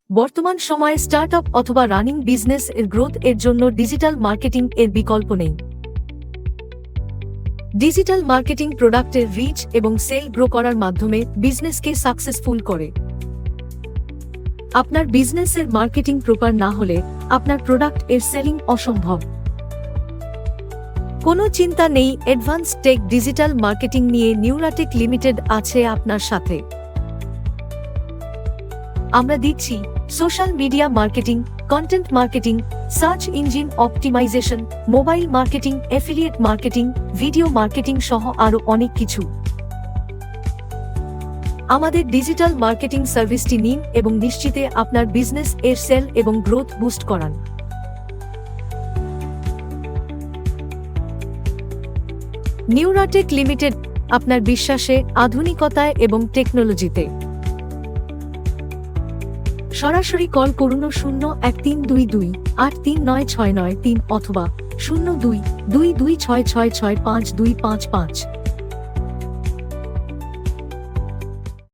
বর্তমান সময়ে স্টার্টআপ অথবা রানিং বিজনেস এর গ্রোথ এর জন্য ডিজিটাল মার্কেটিং এর বিকল্প নেই। ডিজিটাল মার্কেটিং প্রোডাক্টের রিচ এবং সেল গ্রো করার মাধ্যমে বিজনেসকে সাকসেসফুল করে। আপনার বিজনেসের মার্কেটিং প্রপার না হলে আপনার প্রোডাক্ট এর সেলিং অসম্ভব। কোনো চিন্তা নেই, অ্যাডভান্স টেক ডিজিটাল মার্কেটিং নিয়ে নিউরাটেক লিমিটেড আছে আপনার সাথে। আমরা দিচ্ছি social media marketing, content marketing, search engine optimisation, mobile marketing, affiliate marketing, video marketing সহ আরও অনেক কিছু। আমাদের ডিজিটাল মার্কেটিং সার্ভিসটি নিন এবং নিশ্চিতে আপনার বিজনেস এর সেল এবং গ্রোথ বুস্ট করান। নিউরাটেক লিমিটেড, আপনার বিশ্বাসে, আধুনিকতায় এবং টেকনোলজিতে। সরাসরি কল করুন 01322839693 অথবা 022266652555।